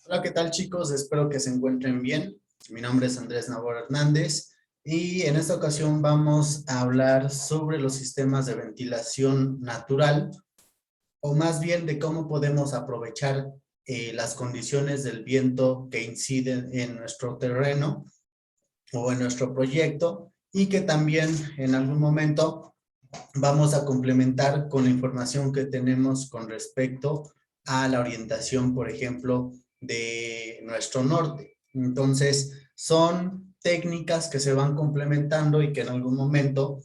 Hola, ¿qué tal, chicos? Espero que se encuentren bien. Mi nombre es Andrés Navarro Hernández y en esta ocasión vamos a hablar sobre los sistemas de ventilación natural, o más bien de cómo podemos aprovechar las condiciones del viento que inciden en nuestro terreno o en nuestro proyecto, y que también en algún momento vamos a complementar con la información que tenemos con respecto a la orientación, por ejemplo, de nuestro norte. Entonces, son técnicas que se van complementando y que en algún momento,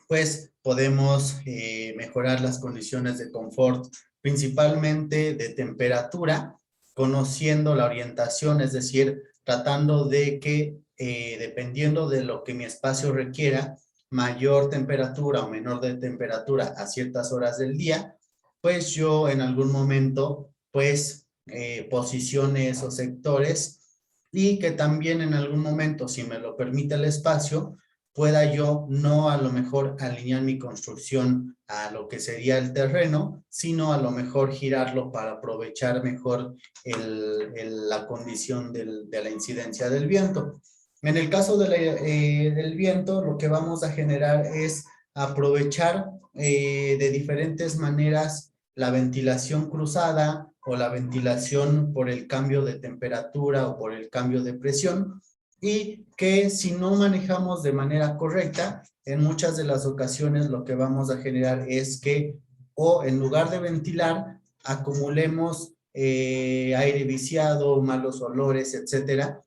pues, podemos mejorar las condiciones de confort, principalmente de temperatura, conociendo la orientación, es decir, tratando de que, dependiendo de lo que mi espacio requiera, mayor temperatura o menor de temperatura a ciertas horas del día, pues yo en algún momento, pues, posicione esos sectores, y que también en algún momento, si me lo permite el espacio, pueda yo no a lo mejor alinear mi construcción a lo que sería el terreno, sino a lo mejor girarlo para aprovechar mejor la condición de la incidencia del viento. En el caso del viento, lo que vamos a generar es aprovechar de diferentes maneras la ventilación cruzada o la ventilación por el cambio de temperatura o por el cambio de presión, y que si no manejamos de manera correcta, en muchas de las ocasiones lo que vamos a generar es que, o en lugar de ventilar, acumulemos aire viciado, malos olores, etcétera,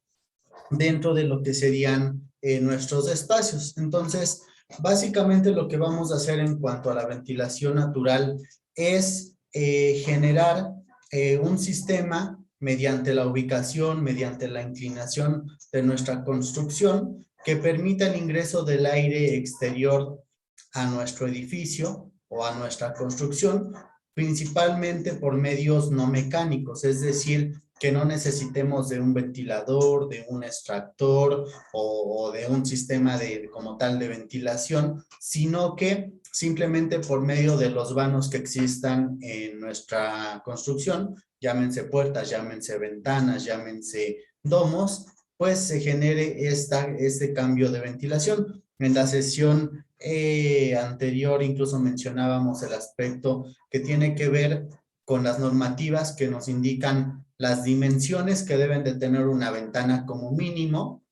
dentro de lo que serían nuestros espacios. Entonces, básicamente lo que vamos a hacer en cuanto a la ventilación natural es generar un sistema mediante la ubicación, mediante la inclinación de nuestra construcción, que permita el ingreso del aire exterior a nuestro edificio o a nuestra construcción, principalmente por medios no mecánicos, es decir, que no necesitemos de un ventilador, de un extractor o de un sistema como tal de ventilación, sino que simplemente por medio de los vanos que existan en nuestra construcción, llámense puertas, llámense ventanas, llámense domos, pues se genere este cambio de ventilación. En la sesión anterior incluso mencionábamos el aspecto que tiene que ver con las normativas que nos indican las dimensiones que deben de tener una ventana como mínimo,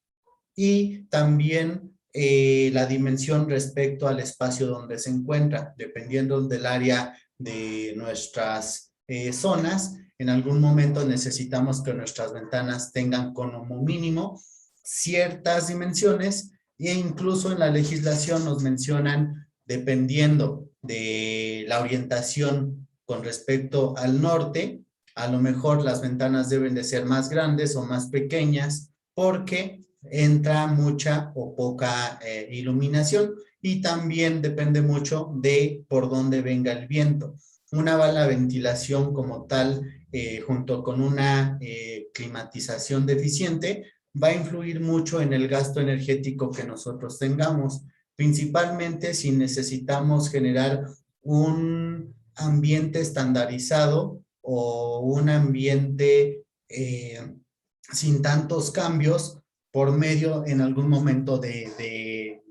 y también la dimensión respecto al espacio donde se encuentra, dependiendo del área de nuestras zonas. En algún momento necesitamos que nuestras ventanas tengan como mínimo ciertas dimensiones, e incluso en la legislación nos mencionan, dependiendo de la orientación con respecto al norte, a lo mejor las ventanas deben de ser más grandes o más pequeñas, porque entra mucha o poca iluminación, y también depende mucho de por dónde venga el viento. Una mala ventilación como tal, junto con una climatización deficiente, va a influir mucho en el gasto energético que nosotros tengamos, principalmente si necesitamos generar un ambiente estandarizado o un ambiente sin tantos cambios, por medio en algún momento de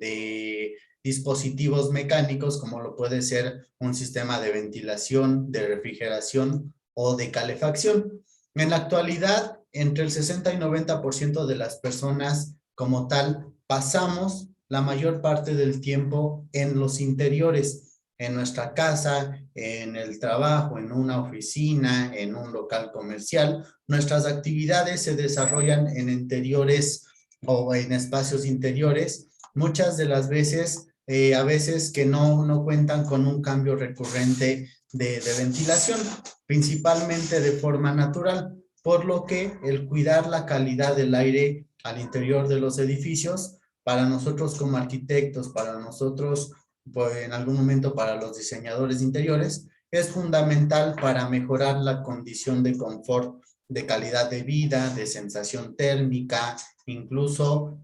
dispositivos mecánicos, como lo puede ser un sistema de ventilación, de refrigeración o de calefacción. En la actualidad, entre el 60 y 90% de las personas como tal pasamos la mayor parte del tiempo en los interiores, en nuestra casa, en el trabajo, en una oficina, en un local comercial. Nuestras actividades se desarrollan en interiores o en espacios interiores, muchas de las veces, a veces que no cuentan con un cambio recurrente de ventilación, principalmente de forma natural, por lo que el cuidar la calidad del aire al interior de los edificios, para nosotros como arquitectos, para nosotros, pues, en algún momento para los diseñadores interiores, es fundamental para mejorar la condición de confort, de calidad de vida, de sensación térmica, incluso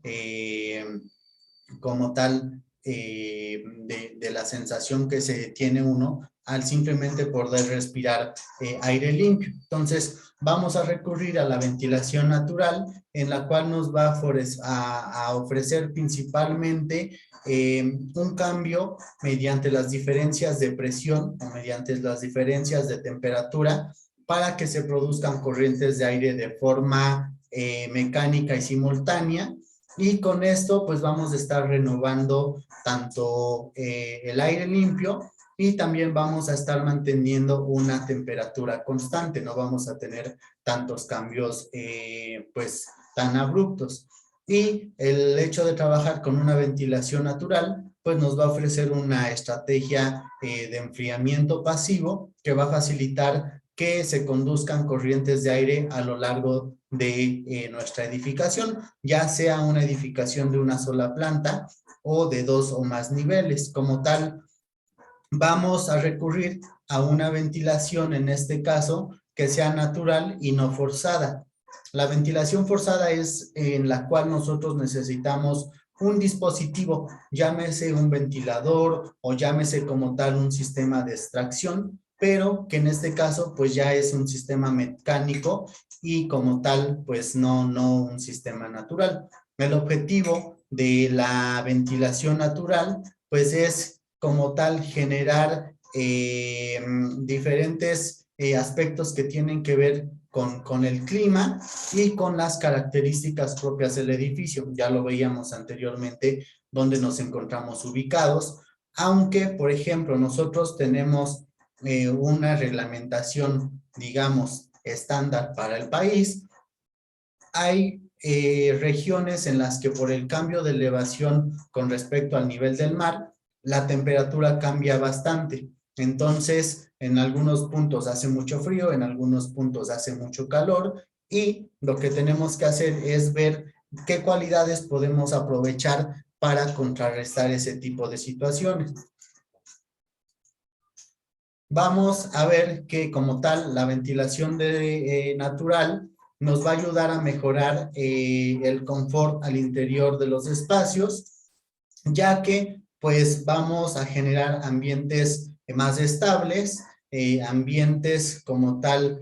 como tal de la sensación que se tiene uno al simplemente poder respirar aire limpio. Entonces, vamos a recurrir a la ventilación natural, en la cual nos va a ofrecer principalmente un cambio mediante las diferencias de presión o mediante las diferencias de temperatura para que se produzcan corrientes de aire de forma mecánica y simultánea. Y con esto, pues vamos a estar renovando tanto el aire limpio y también vamos a estar manteniendo una temperatura constante. No vamos a tener tantos cambios, pues, tan abruptos. Y el hecho de trabajar con una ventilación natural, pues nos va a ofrecer una estrategia de enfriamiento pasivo que va a facilitar que se conduzcan corrientes de aire a lo largo de nuestra edificación, ya sea una edificación de una sola planta o de 2 o más niveles. Como tal, vamos a recurrir a una ventilación, en este caso, que sea natural y no forzada. La ventilación forzada es en la cual nosotros necesitamos un dispositivo, llámese un ventilador o llámese como tal un sistema de extracción, pero que en este caso pues ya es un sistema mecánico y como tal pues no un sistema natural. El objetivo de la ventilación natural pues es como tal generar diferentes aspectos que tienen que ver con el clima y con las características propias del edificio. Ya lo veíamos anteriormente donde nos encontramos ubicados, aunque, por ejemplo, nosotros tenemos una reglamentación, digamos, estándar para el país. Hay regiones en las que por el cambio de elevación con respecto al nivel del mar, la temperatura cambia bastante. Entonces, en algunos puntos hace mucho frío, en algunos puntos hace mucho calor y lo que tenemos que hacer es ver qué cualidades podemos aprovechar para contrarrestar ese tipo de situaciones. Vamos a ver que como tal la ventilación natural nos va a ayudar a mejorar el confort al interior de los espacios, ya que pues vamos a generar ambientes más estables, ambientes como tal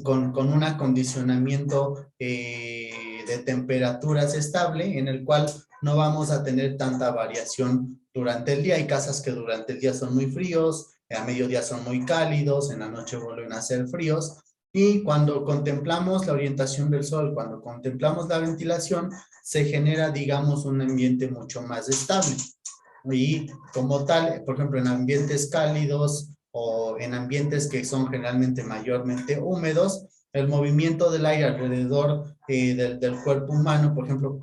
con un acondicionamiento de temperaturas estable, en el cual no vamos a tener tanta variación durante el día. Hay casas que durante el día son muy fríos, a mediodía son muy cálidos, en la noche vuelven a ser fríos. Y cuando contemplamos la orientación del sol, cuando contemplamos la ventilación, se genera, digamos, un ambiente mucho más estable. Y como tal, por ejemplo, en ambientes cálidos o en ambientes que son generalmente mayormente húmedos, el movimiento del aire alrededor del cuerpo humano, por ejemplo,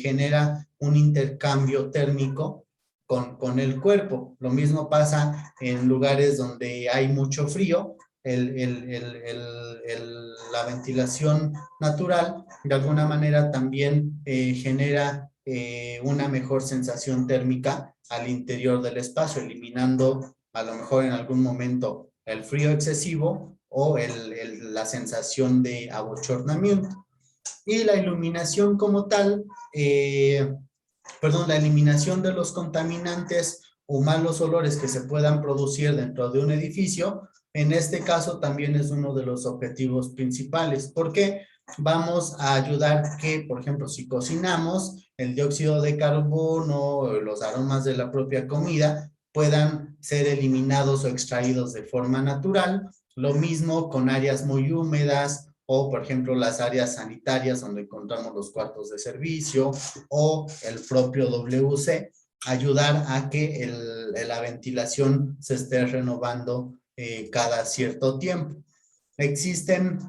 genera un intercambio térmico con el cuerpo. Lo mismo pasa en lugares donde hay mucho frío. La ventilación natural de alguna manera también genera una mejor sensación térmica al interior del espacio, eliminando a lo mejor en algún momento el frío excesivo o la sensación de abochornamiento. Y la iluminación como tal, la eliminación de los contaminantes o malos olores que se puedan producir dentro de un edificio, en este caso también es uno de los objetivos principales. ¿Por qué? Vamos a ayudar que, por ejemplo, si cocinamos, el dióxido de carbono, los aromas de la propia comida puedan ser eliminados o extraídos de forma natural. Lo mismo con áreas muy húmedas o, por ejemplo, las áreas sanitarias donde encontramos los cuartos de servicio o el propio WC, ayudar a que la ventilación se esté renovando cada cierto tiempo. Existen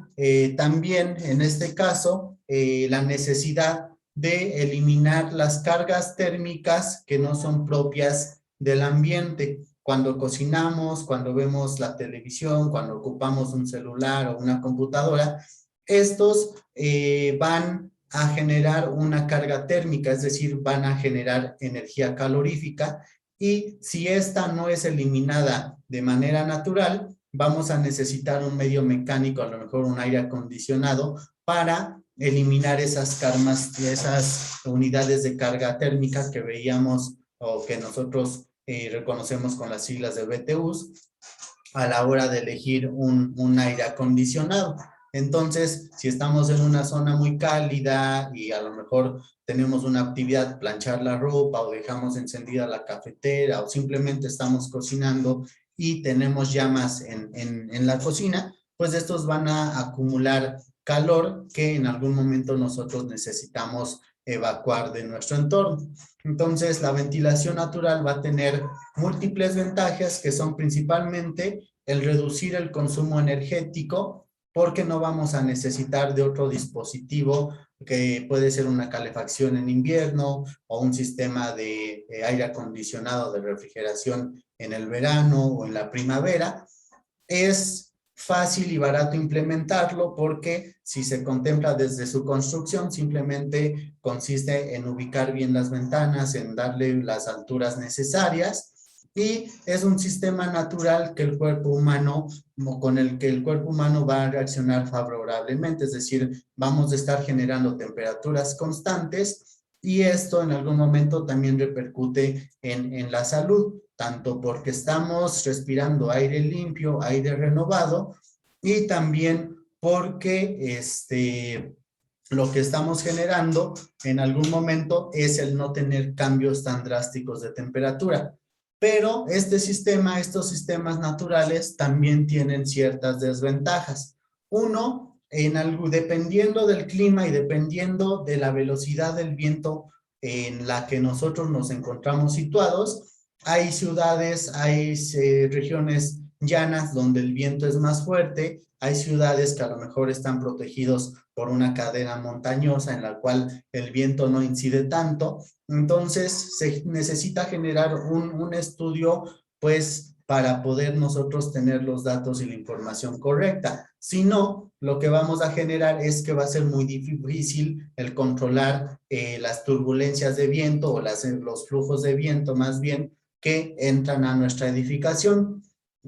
también, en este caso, la necesidad de eliminar las cargas térmicas que no son propias del ambiente. Cuando cocinamos, cuando vemos la televisión, cuando ocupamos un celular o una computadora, estos van a generar una carga térmica, es decir, van a generar energía calorífica y si esta no es eliminada de manera natural, vamos a necesitar un medio mecánico, a lo mejor un aire acondicionado, para eliminar esas esas unidades de carga térmica que veíamos o que nosotros reconocemos con las siglas de BTUs a la hora de elegir un aire acondicionado. Entonces, si estamos en una zona muy cálida y a lo mejor tenemos una actividad, planchar la ropa o dejamos encendida la cafetera o simplemente estamos cocinando y tenemos llamas en la cocina, pues estos van a acumular calor que en algún momento nosotros necesitamos evacuar de nuestro entorno. Entonces, la ventilación natural va a tener múltiples ventajas que son principalmente el reducir el consumo energético porque no vamos a necesitar de otro dispositivo que puede ser una calefacción en invierno o un sistema de aire acondicionado de refrigeración en el verano o en la primavera. Es fácil y barato implementarlo porque si se contempla desde su construcción, simplemente consiste en ubicar bien las ventanas, en darle las alturas necesarias y es un sistema natural que el cuerpo humano, con el que el cuerpo humano va a reaccionar favorablemente, es decir, vamos a estar generando temperaturas constantes y esto en algún momento también repercute en la salud, tanto porque estamos respirando aire limpio, aire renovado, y también porque lo que estamos generando en algún momento es el no tener cambios tan drásticos de temperatura. Pero estos sistemas naturales también tienen ciertas desventajas. Uno, dependiendo del clima y dependiendo de la velocidad del viento en la que nosotros nos encontramos situados, hay ciudades, hay regiones llanas donde el viento es más fuerte, hay ciudades que a lo mejor están protegidos por una cadena montañosa en la cual el viento no incide tanto. Entonces se necesita generar un estudio pues para poder nosotros tener los datos y la información correcta. Si no, lo que vamos a generar es que va a ser muy difícil el controlar las turbulencias de viento o los flujos de viento más bien que entran a nuestra edificación.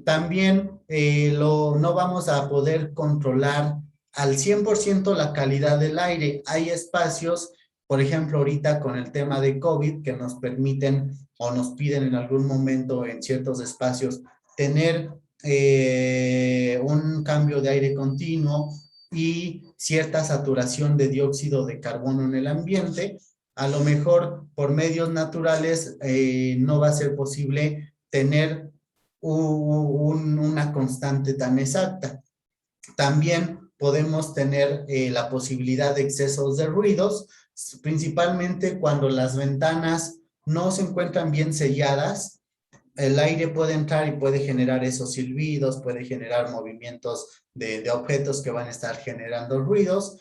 También no vamos a poder controlar al 100% la calidad del aire. Hay espacios, por ejemplo, ahorita con el tema de COVID, que nos permiten o nos piden en algún momento en ciertos espacios tener un cambio de aire continuo y cierta saturación de dióxido de carbono en el ambiente. A lo mejor por medios naturales no va a ser posible tener una constante tan exacta. También podemos tener la posibilidad de excesos de ruidos, principalmente cuando las ventanas no se encuentran bien selladas. El aire puede entrar y puede generar esos silbidos, puede generar movimientos de objetos que van a estar generando ruidos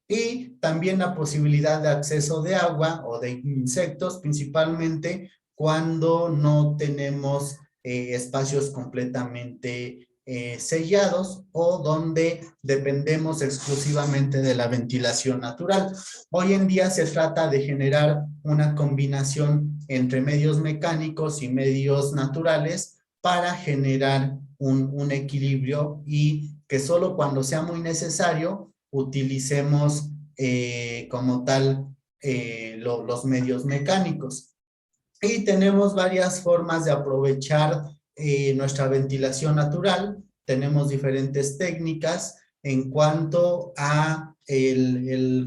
y también la posibilidad de acceso de agua o de insectos, principalmente cuando no tenemos espacios completamente sellados o donde dependemos exclusivamente de la ventilación natural. Hoy en día se trata de generar una combinación entre medios mecánicos y medios naturales para generar un equilibrio y que solo cuando sea muy necesario utilicemos como tal los medios mecánicos. Y tenemos varias formas de aprovechar nuestra ventilación natural. Tenemos diferentes técnicas en cuanto a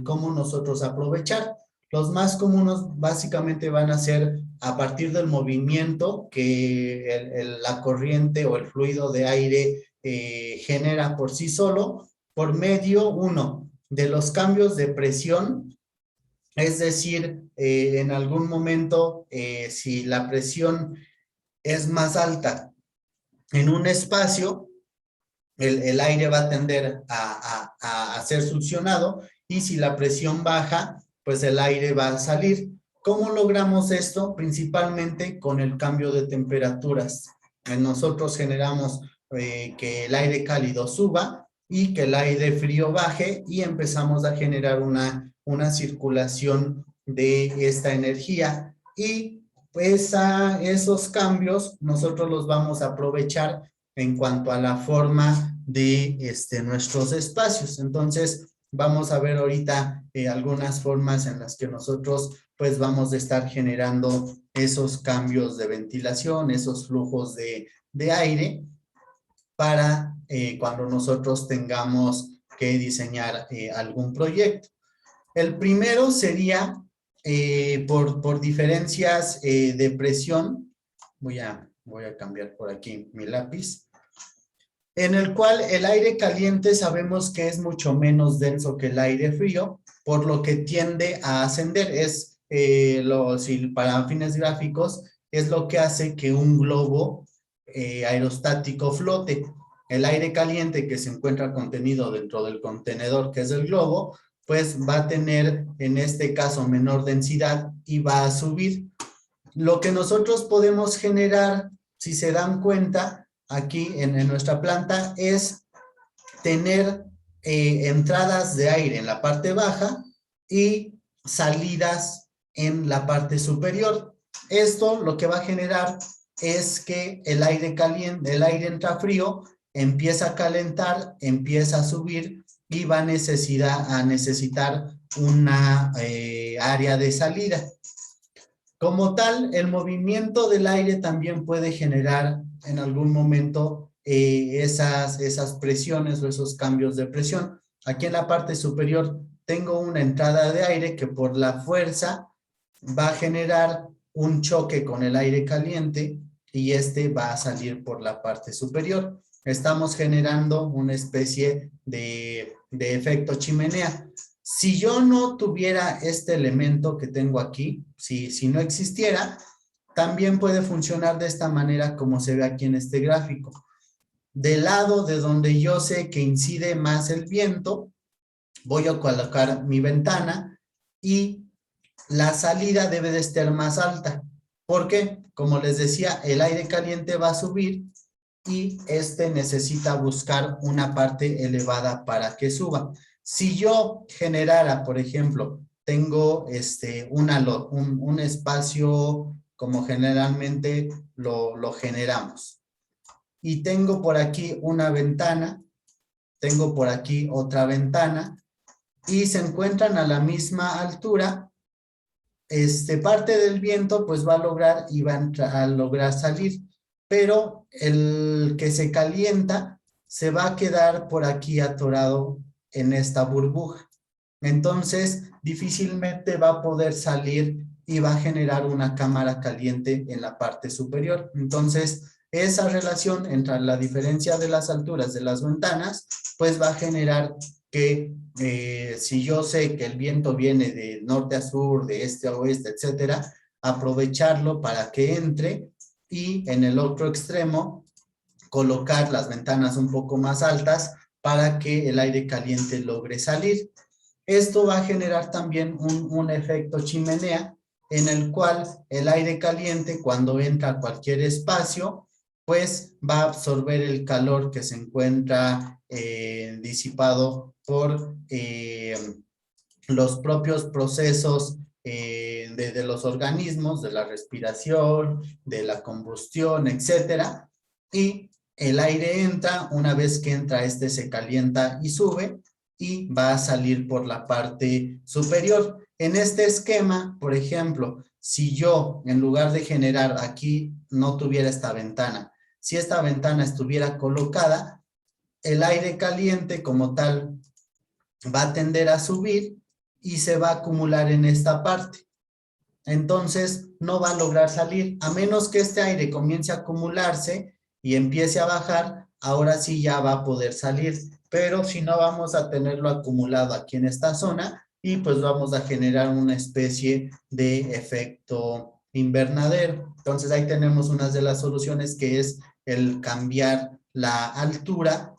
cómo nosotros aprovechar. Los más comunes básicamente van a ser a partir del movimiento que la corriente o el fluido de aire genera por sí solo, por medio, uno, de los cambios de presión. Es decir, en algún momento, si la presión es más alta en un espacio, el aire va a tender a ser succionado y si la presión baja, pues el aire va a salir. ¿Cómo logramos esto? Principalmente con el cambio de temperaturas. Nosotros generamos que el aire cálido suba y que el aire frío baje y empezamos a generar una circulación de esta energía y pues a esos cambios nosotros los vamos a aprovechar en cuanto a la forma de nuestros espacios. Entonces, Vamos a ver ahorita algunas formas en las que nosotros pues vamos a estar generando esos cambios de ventilación, esos flujos de aire para cuando nosotros tengamos que diseñar algún proyecto. El primero sería por diferencias de presión. Voy a cambiar por aquí mi lápiz. En el cual el aire caliente sabemos que es mucho menos denso que el aire frío, por lo que tiende a ascender. Si para fines gráficos, es lo que hace que un globo aerostático flote. El aire caliente que se encuentra contenido dentro del contenedor, que es el globo, pues va a tener en este caso menor densidad y va a subir. Lo que nosotros podemos generar, si se dan cuenta, aquí en nuestra planta es tener entradas de aire en la parte baja y salidas en la parte superior. Esto lo que va a generar es que el aire caliente, el aire entra frío, empieza a calentar, empieza a subir y va a necesitar una área de salida. Como tal, el movimiento del aire también puede generar en algún momento esas presiones o esos cambios de presión. Aquí en la parte superior tengo una entrada de aire que por la fuerza va a generar un choque con el aire caliente y este va a salir por la parte superior. Estamos generando una especie de efecto chimenea. Si yo no tuviera este elemento que tengo aquí, si no existiera, también puede funcionar de esta manera como se ve aquí en este gráfico. Del lado de donde yo sé que incide más el viento, voy a colocar mi ventana y la salida debe de estar más alta. ¿Por qué? Como les decía, el aire caliente va a subir y este necesita buscar una parte elevada para que suba. Si yo generara, por ejemplo, tengo un espacio como generalmente lo generamos y tengo por aquí una ventana, tengo por aquí otra ventana y se encuentran a la misma altura, parte del viento pues va a lograr y va a lograr salir, pero el que se calienta se va a quedar por aquí atorado en esta burbuja. Entonces, difícilmente va a poder salir y va a generar una cámara caliente en la parte superior. Entonces, esa relación entre la diferencia de las alturas de las ventanas, pues va a generar que si yo sé que el viento viene de norte a sur, de este a oeste, etcétera, aprovecharlo para que entre y en el otro extremo colocar las ventanas un poco más altas para que el aire caliente logre salir. Esto va a generar también un efecto chimenea en el cual el aire caliente cuando entra a cualquier espacio pues va a absorber el calor que se encuentra disipado por los propios procesos de los organismos, de la respiración, de la combustión, etcétera, y el aire entra, una vez que entra se calienta y sube, y va a salir por la parte superior. En este esquema, por ejemplo, si yo en lugar de generar aquí no tuviera esta ventana, si esta ventana estuviera colocada, el aire caliente como tal va a tender a subir y se va a acumular en esta parte. Entonces no va a lograr salir, a menos que este aire comience a acumularse y empiece a bajar, ahora sí ya va a poder salir, pero si no vamos a tenerlo acumulado aquí en esta zona y pues vamos a generar una especie de efecto invernadero. Entonces ahí tenemos una de las soluciones que es el cambiar la altura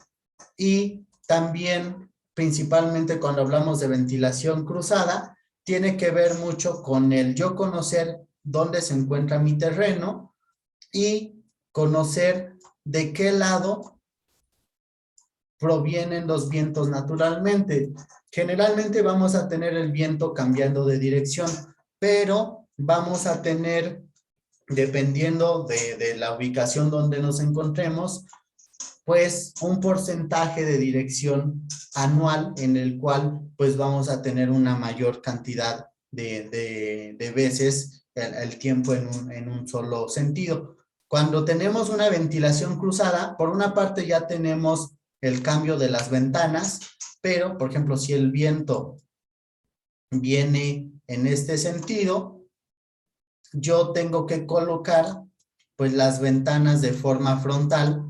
y también principalmente cuando hablamos de ventilación cruzada, tiene que ver mucho con el yo conocer dónde se encuentra mi terreno y conocer de qué lado provienen los vientos naturalmente. Generalmente vamos a tener el viento cambiando de dirección, pero vamos a tener, dependiendo de la ubicación donde nos encontremos, pues un porcentaje de dirección anual en el cual pues vamos a tener una mayor cantidad de veces el tiempo en un solo sentido. Cuando tenemos una ventilación cruzada, por una parte ya tenemos el cambio de las ventanas, pero por ejemplo si el viento viene en este sentido, yo tengo que colocar pues las ventanas de forma frontal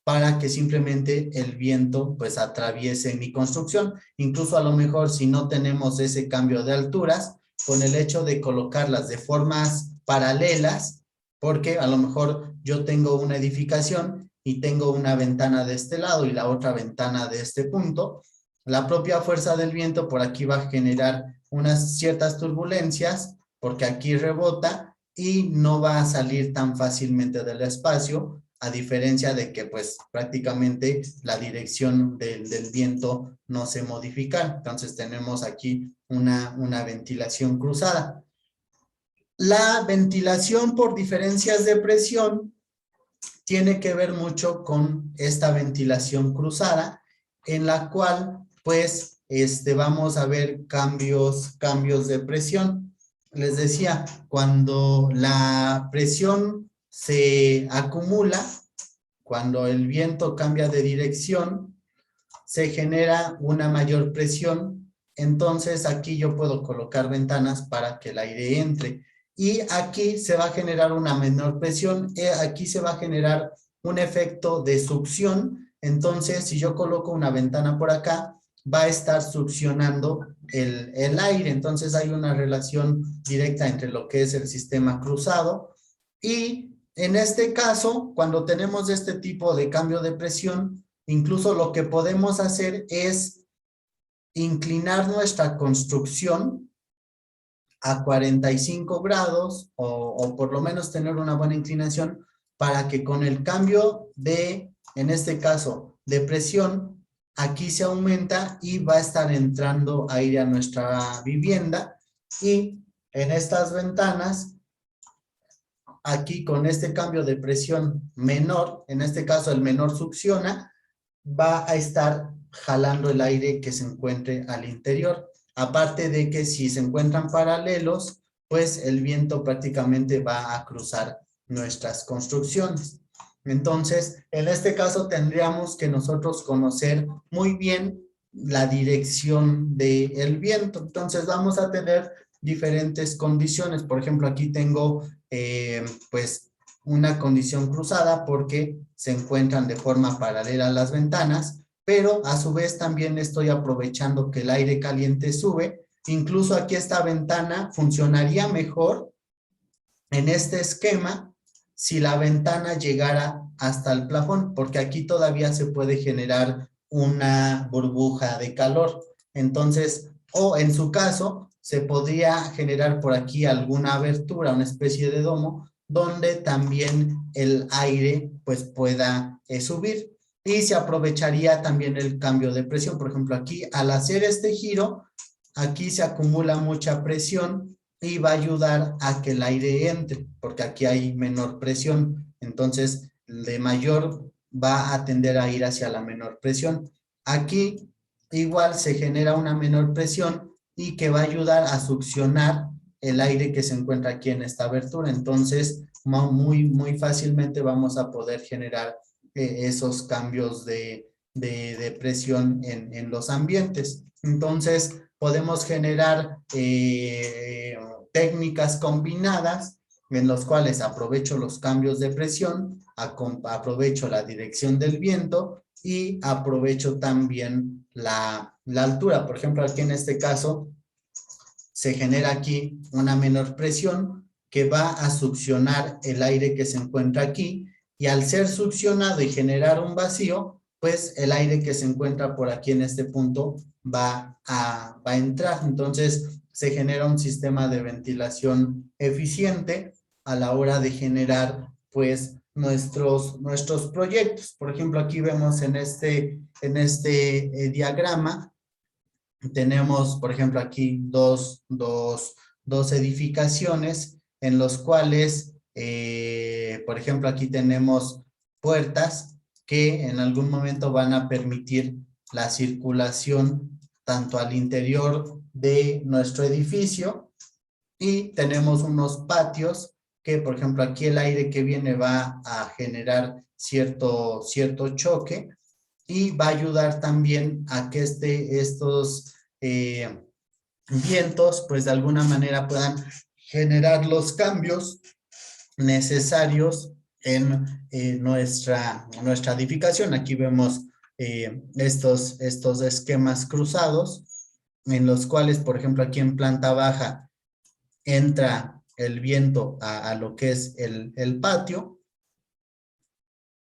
para que simplemente el viento pues atraviese mi construcción. Incluso a lo mejor si no tenemos ese cambio de alturas, con el hecho de colocarlas de formas paralelas, porque a lo mejor yo tengo una edificación y tengo una ventana de este lado y la otra ventana de este punto, la propia fuerza del viento por aquí va a generar unas ciertas turbulencias, porque aquí rebota y no va a salir tan fácilmente del espacio, a diferencia de que pues prácticamente la dirección del viento no se modifica. Entonces tenemos aquí una ventilación cruzada. La ventilación por diferencias de presión tiene que ver mucho con esta ventilación cruzada, en la cual pues vamos a ver cambios de presión. Les decía, cuando la presión se acumula, cuando el viento cambia de dirección, se genera una mayor presión. Entonces aquí yo puedo colocar ventanas para que el aire entre. Y aquí se va a generar una menor presión. Aquí se va a generar un efecto de succión. Entonces, si yo coloco una ventana por acá, va a estar succionando el aire. Entonces hay una relación directa entre lo que es el sistema cruzado. Y en este caso, cuando tenemos este tipo de cambio de presión, incluso lo que podemos hacer es inclinar nuestra construcción a 45 grados o por lo menos tener una buena inclinación para que con el cambio de, en este caso, de presión, aquí se aumenta y va a estar entrando aire a nuestra vivienda y en estas ventanas, aquí con este cambio de presión menor, en este caso el menor succiona, va a estar jalando el aire que se encuentre al interior. Aparte de que si se encuentran paralelos, pues el viento prácticamente va a cruzar nuestras construcciones. Entonces, en este caso tendríamos que nosotros conocer muy bien la dirección del viento. Entonces, vamos a tener diferentes condiciones. Por ejemplo, aquí tengo pues una condición cruzada porque se encuentran de forma paralela las ventanas, pero a su vez también estoy aprovechando que el aire caliente sube. Incluso aquí esta ventana funcionaría mejor en este esquema si la ventana llegara hasta el plafón, porque aquí todavía se puede generar una burbuja de calor. Entonces, o en su caso, se podría generar por aquí alguna abertura, una especie de domo, donde también el aire pues pueda subir. Y se aprovecharía también el cambio de presión. Por ejemplo, aquí al hacer este giro, aquí se acumula mucha presión y va a ayudar a que el aire entre, porque aquí hay menor presión. Entonces, de mayor va a tender a ir hacia la menor presión. Aquí igual se genera una menor presión y que va a ayudar a succionar el aire que se encuentra aquí en esta abertura. Entonces, muy fácilmente vamos a poder generar esos cambios de presión en los ambientes. Entonces, podemos generar técnicas combinadas en los cuales aprovecho los cambios de presión, aprovecho la dirección del viento y aprovecho también la altura. Por ejemplo, aquí en este caso se genera aquí una menor presión que va a succionar el aire que se encuentra aquí y al ser succionado y generar un vacío, pues el aire que se encuentra por aquí en este punto va a entrar. Entonces se genera un sistema de ventilación eficiente a la hora de generar pues nuestros proyectos. Por ejemplo, aquí vemos en este diagrama, tenemos, por ejemplo, aquí dos edificaciones en los cuales, por ejemplo, aquí tenemos puertas que en algún momento van a permitir la circulación tanto al interior de nuestro edificio, y tenemos unos patios que, por ejemplo, aquí el aire que viene va a generar cierto choque, y va a ayudar también a que estos vientos, pues de alguna manera puedan generar los cambios necesarios en nuestra edificación. Aquí vemos estos esquemas cruzados, en los cuales, por ejemplo, aquí en planta baja entra el viento a lo que es el patio.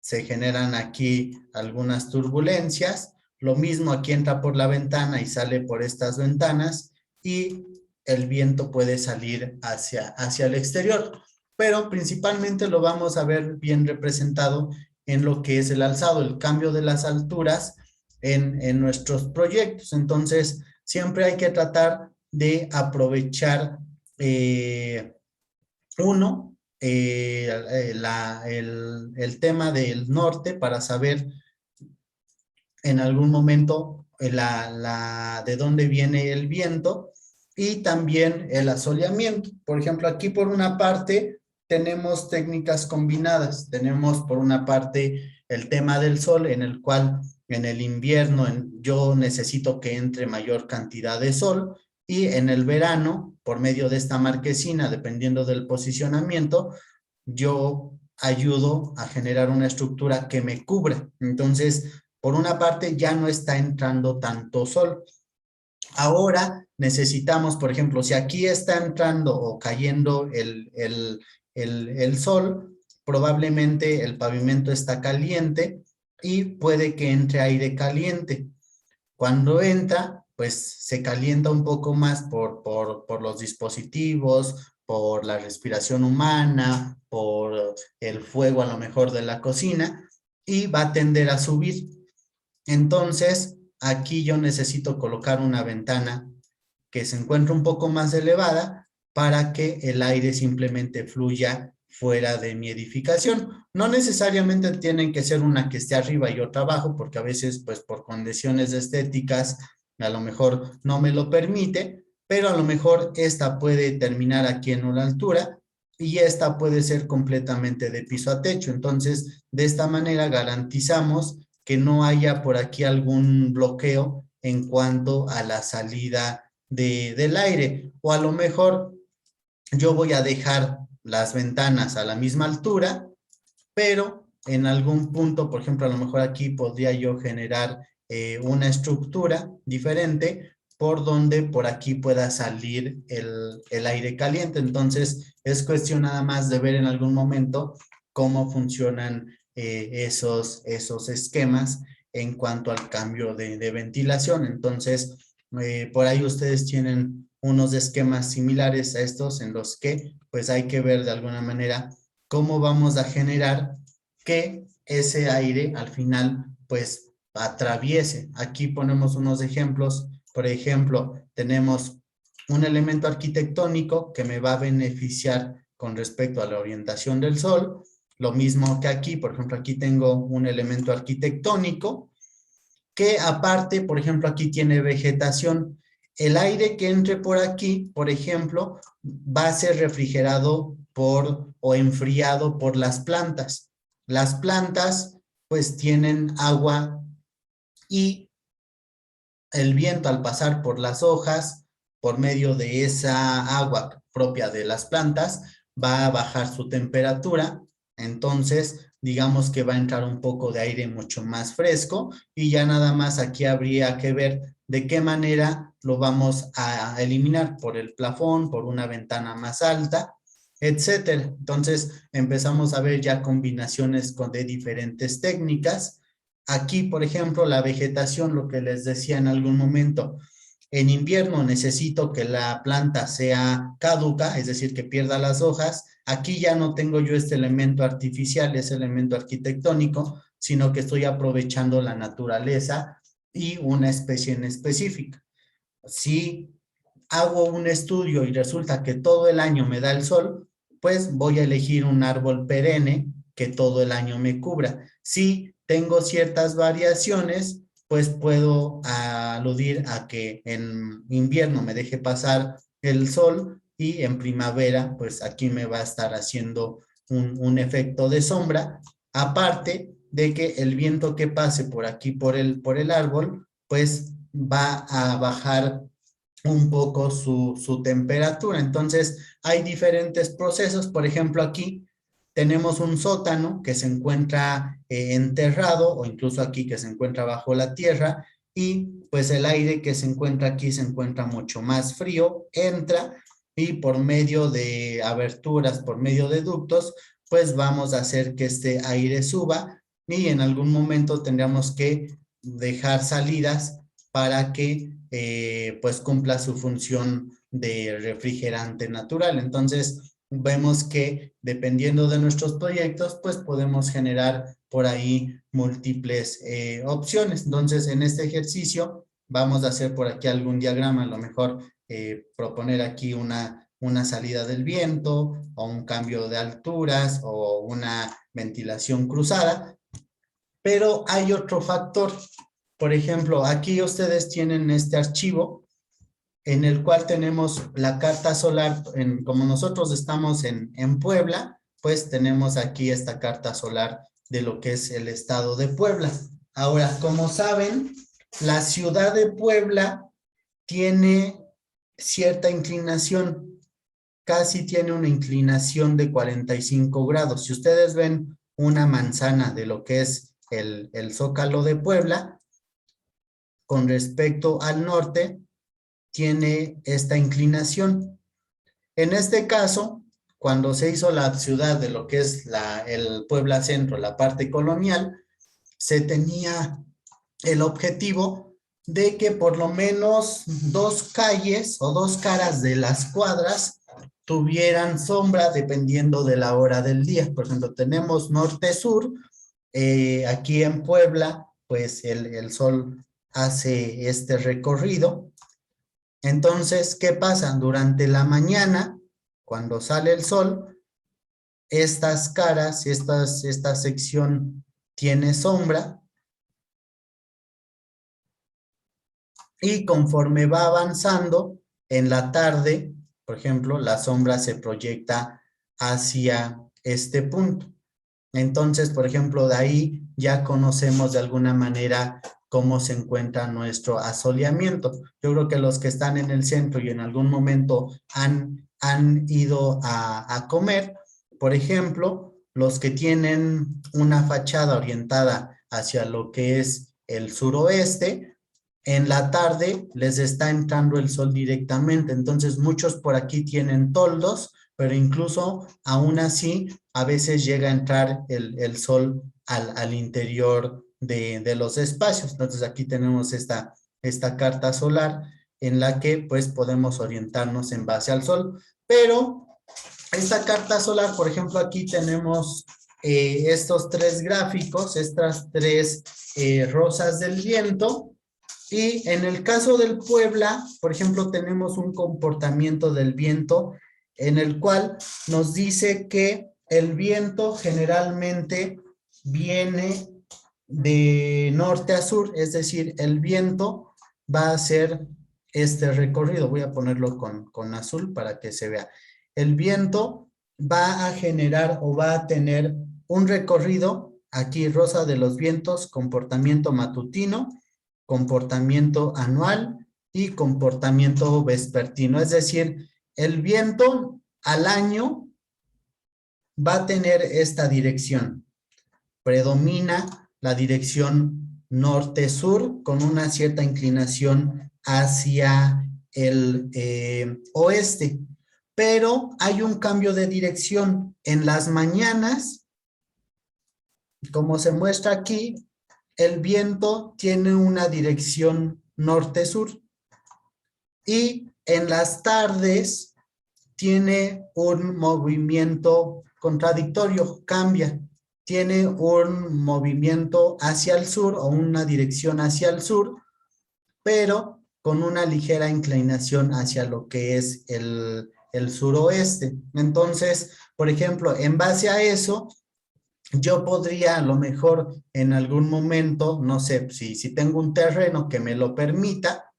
Se generan aquí algunas turbulencias. Lo mismo aquí entra por la ventana y sale por estas ventanas, y el viento puede salir hacia el exterior. Pero principalmente lo vamos a ver bien representado en lo que es el alzado, el cambio de las alturas en nuestros proyectos. Entonces, siempre hay que tratar de aprovechar el tema del norte para saber en algún momento de dónde viene el viento, y también el asoleamiento. Por ejemplo, aquí por una parte tenemos técnicas combinadas. Tenemos por una parte el tema del sol, en el cual en el invierno yo necesito que entre mayor cantidad de sol, y en el verano, por medio de esta marquesina, dependiendo del posicionamiento, yo ayudo a generar una estructura que me cubra. Entonces, por una parte, ya no está entrando tanto sol. Ahora necesitamos, por ejemplo, si aquí está entrando o cayendo el sol, probablemente el pavimento está caliente y puede que entre aire caliente. Cuando entra, pues se calienta un poco más por los dispositivos, por la respiración humana, por el fuego a lo mejor de la cocina, y va a tender a subir. Entonces, aquí yo necesito colocar una ventana que se encuentre un poco más elevada para que el aire simplemente fluya fuera de mi edificación. No necesariamente tienen que ser una que esté arriba y otra abajo, porque a veces, pues por condiciones estéticas, a lo mejor no me lo permite, pero a lo mejor esta puede terminar aquí en una altura y esta puede ser completamente de piso a techo. Entonces, de esta manera garantizamos que no haya por aquí algún bloqueo en cuanto a la salida del aire. O a lo mejor yo voy a dejar las ventanas a la misma altura, pero en algún punto, por ejemplo, a lo mejor aquí podría yo generar una estructura diferente por donde por aquí pueda salir el aire caliente. Entonces, es cuestión nada más de ver en algún momento cómo funcionan esos esquemas en cuanto al cambio de ventilación. Entonces, por ahí ustedes tienen unos esquemas similares a estos, en los que pues hay que ver de alguna manera cómo vamos a generar que ese aire al final pues atraviese. Aquí ponemos unos ejemplos. Por ejemplo, tenemos un elemento arquitectónico que me va a beneficiar con respecto a la orientación del sol. Lo mismo que aquí, por ejemplo, aquí tengo un elemento arquitectónico que aparte, por ejemplo, aquí tiene vegetación. El aire que entre por aquí, por ejemplo, va a ser refrigerado o enfriado por las plantas. Las plantas pues tienen agua, y el viento al pasar por las hojas, por medio de esa agua propia de las plantas, va a bajar su temperatura. Entonces, digamos que va a entrar un poco de aire mucho más fresco, y ya nada más aquí habría que ver de qué manera lo vamos a eliminar, por el plafón, por una ventana más alta, etcétera. Entonces, empezamos a ver ya combinaciones de diferentes técnicas. Aquí, por ejemplo, la vegetación, lo que les decía en algún momento, en invierno necesito que la planta sea caduca, es decir, que pierda las hojas. Aquí ya no tengo yo este elemento artificial, ese elemento arquitectónico, sino que estoy aprovechando la naturaleza y una especie en específica. Si hago un estudio y resulta que todo el año me da el sol, pues voy a elegir un árbol perenne que todo el año me cubra. Si tengo ciertas variaciones, pues puedo aludir a que en invierno me deje pasar el sol y en primavera, pues aquí me va a estar haciendo un efecto de sombra, aparte de que el viento que pase por aquí, por el árbol, pues va a bajar un poco su temperatura. Entonces, hay diferentes procesos. Por ejemplo, aquí tenemos un sótano que se encuentra enterrado o incluso aquí que se encuentra bajo la tierra y pues el aire que se encuentra aquí se encuentra mucho más frío, entra y por medio de aberturas, por medio de ductos, pues vamos a hacer que este aire suba y en algún momento tendríamos que dejar salidas para que pues cumpla su función de refrigerante natural. Entonces, vemos que dependiendo de nuestros proyectos, pues podemos generar por ahí múltiples opciones. Entonces, en este ejercicio vamos a hacer por aquí algún diagrama, a lo mejor proponer aquí una salida del viento o un cambio de alturas o una ventilación cruzada, pero hay otro factor. Por ejemplo, aquí ustedes tienen este archivo en el cual tenemos la carta solar, como nosotros estamos en Puebla, pues tenemos aquí esta carta solar de lo que es el estado de Puebla. Ahora, como saben, la ciudad de Puebla tiene cierta inclinación, casi tiene una inclinación de 45 grados. Si ustedes ven una manzana de lo que es el Zócalo de Puebla, con respecto al norte, tiene esta inclinación. En este caso, cuando se hizo la ciudad de lo que es el Puebla Centro, la parte colonial, se tenía el objetivo de que por lo menos 2 calles o 2 caras de las cuadras tuvieran sombra dependiendo de la hora del día. Por ejemplo, tenemos norte-sur, aquí en Puebla, pues el sol hace este recorrido. Entonces, ¿qué pasa? Durante la mañana, cuando sale el sol, estas caras, esta sección tiene sombra y conforme va avanzando en la tarde, por ejemplo, la sombra se proyecta hacia este punto. Entonces, por ejemplo, de ahí ya conocemos de alguna manera cómo se encuentra nuestro asoleamiento. Yo creo que los que están en el centro y en algún momento han ido a comer, por ejemplo, los que tienen una fachada orientada hacia lo que es el suroeste, en la tarde les está entrando el sol directamente. Entonces, muchos por aquí tienen toldos, pero incluso aún así, a veces llega a entrar el sol al interior de los espacios. Entonces, aquí tenemos esta carta solar en la que pues podemos orientarnos en base al sol. Pero esta carta solar, por ejemplo, aquí tenemos estos 3 gráficos, estas 3 rosas del viento. Y en el caso del Puebla, por ejemplo, tenemos un comportamiento del viento en el cual nos dice que el viento generalmente viene de norte a sur, es decir, el viento va a hacer este recorrido. Voy a ponerlo con azul para que se vea. El viento va a generar o va a tener un recorrido, aquí rosa de los vientos, comportamiento matutino, comportamiento anual y comportamiento vespertino. Es decir, el viento al año va a tener esta dirección. Predomina la dirección norte-sur con una cierta inclinación hacia el oeste. Pero hay un cambio de dirección. En las mañanas, como se muestra aquí, el viento tiene una dirección norte-sur y en las tardes tiene un movimiento contradictorio, cambia, tiene un movimiento hacia el sur o una dirección hacia el sur, pero con una ligera inclinación hacia lo que es el suroeste. Entonces, por ejemplo, en base a eso, yo podría a lo mejor en algún momento, no sé, si tengo un terreno que me lo permita,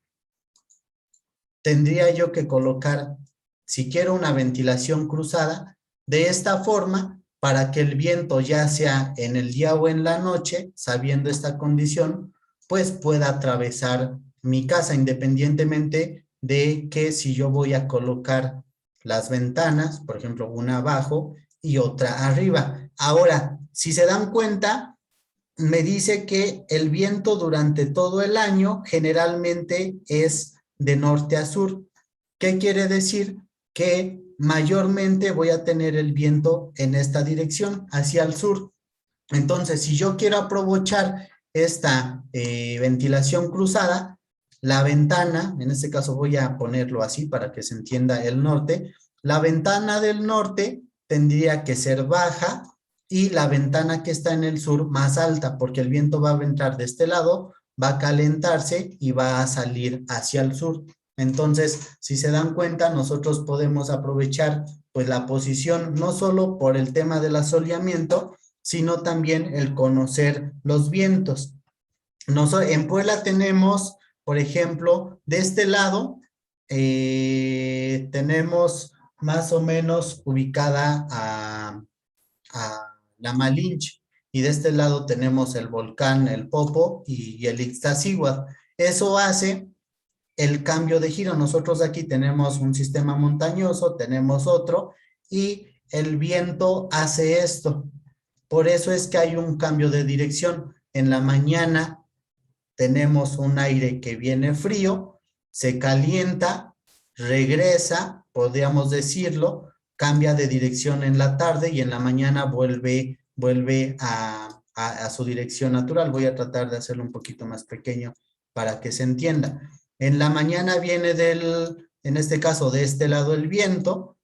tendría yo que colocar, si quiero una ventilación cruzada, de esta forma, para que el viento, ya sea en el día o en la noche, sabiendo esta condición, pues pueda atravesar mi casa, independientemente de que si yo voy a colocar las ventanas, por ejemplo, una abajo y otra arriba. Ahora, si se dan cuenta, me dice que el viento durante todo el año generalmente es de norte a sur. ¿Qué quiere decir? Que mayormente voy a tener el viento en esta dirección, hacia el sur. Entonces, si yo quiero aprovechar esta ventilación cruzada, la ventana, en este caso voy a ponerlo así para que se entienda el norte, la ventana del norte tendría que ser baja y la ventana que está en el sur más alta, porque el viento va a entrar de este lado, va a calentarse y va a salir hacia el sur. Entonces, si se dan cuenta, nosotros podemos aprovechar pues la posición no solo por el tema del asoleamiento, sino también el conocer los vientos. En Puebla tenemos, por ejemplo, de este lado, tenemos más o menos ubicada a la Malinche, y de este lado tenemos el volcán, el Popo y el Iztaccíhuatl. Eso hace el cambio de giro. Nosotros aquí tenemos un sistema montañoso, tenemos otro, y el viento hace esto. Por eso es que hay un cambio de dirección. En la mañana tenemos un aire que viene frío, se calienta, regresa, podríamos decirlo, cambia de dirección en la tarde y en la mañana vuelve a su dirección natural. Voy a tratar de hacerlo un poquito más pequeño para que se entienda. En la mañana viene en este caso, de este lado el viento,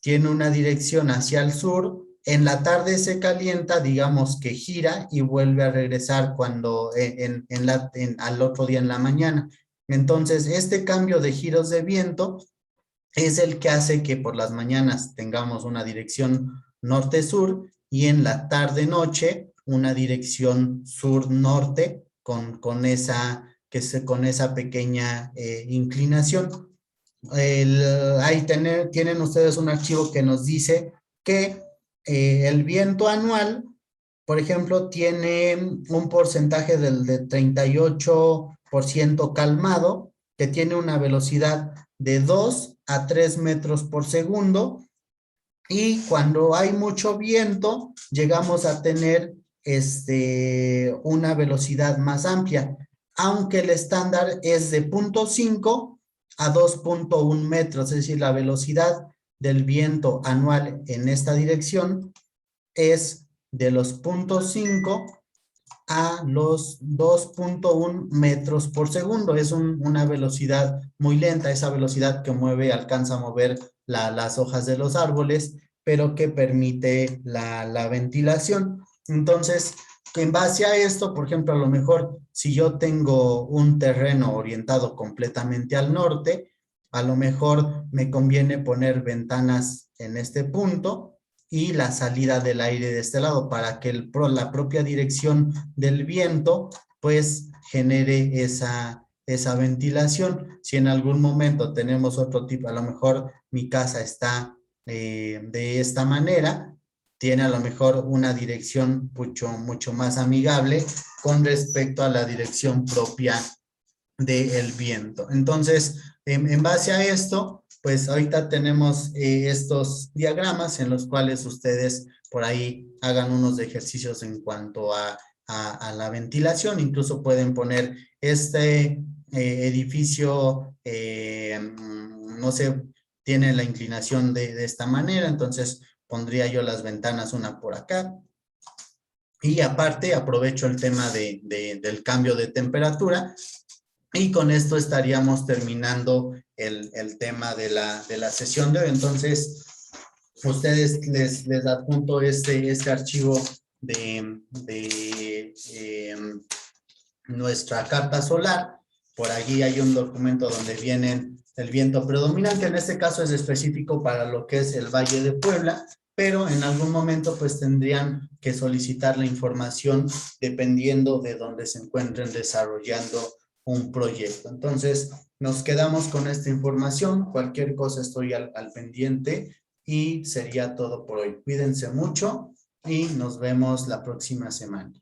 tiene una dirección hacia el sur, en la tarde se calienta, digamos que gira y vuelve a regresar cuando al otro día en la mañana. Entonces, este cambio de giros de viento es el que hace que por las mañanas tengamos una dirección norte-sur y en la tarde-noche una dirección sur-norte con esa pequeña inclinación. Ahí tienen ustedes un archivo que nos dice que el viento anual, por ejemplo, tiene un porcentaje de 38% calmado, que tiene una velocidad de 2 a 3 metros por segundo, y cuando hay mucho viento, llegamos a tener una velocidad más amplia, aunque el estándar es de 0.5 a 2.1 metros, es decir, la velocidad del viento anual en esta dirección es de los 0.5 a los 2.1 metros por segundo. Es una velocidad muy lenta, esa velocidad que alcanza a mover las hojas de los árboles, pero que permite la ventilación. Entonces, en base a esto, por ejemplo, a lo mejor si yo tengo un terreno orientado completamente al norte, a lo mejor me conviene poner ventanas en este punto y la salida del aire de este lado para que la propia dirección del viento pues genere esa ventilación. Si en algún momento tenemos otro tipo, a lo mejor mi casa está de esta manera, tiene a lo mejor una dirección mucho más amigable con respecto a la dirección propia del viento. Entonces, en base a esto, pues ahorita tenemos estos diagramas en los cuales ustedes por ahí hagan unos ejercicios en cuanto a la ventilación. Incluso pueden poner este edificio, no sé, tiene la inclinación de esta manera, entonces pondría yo las ventanas una por acá. Y aparte aprovecho el tema del cambio de temperatura. Y con esto estaríamos terminando el tema de la sesión de hoy. Entonces, ustedes les adjunto este archivo de nuestra carta solar. Por allí hay un documento donde viene el viento predominante. En este caso es específico para lo que es el Valle de Puebla. pero en algún momento pues tendrían que solicitar la información dependiendo de dónde se encuentren desarrollando un proyecto. Entonces, nos quedamos con esta información. Cualquier cosa estoy al pendiente y sería todo por hoy. Cuídense mucho y nos vemos la próxima semana.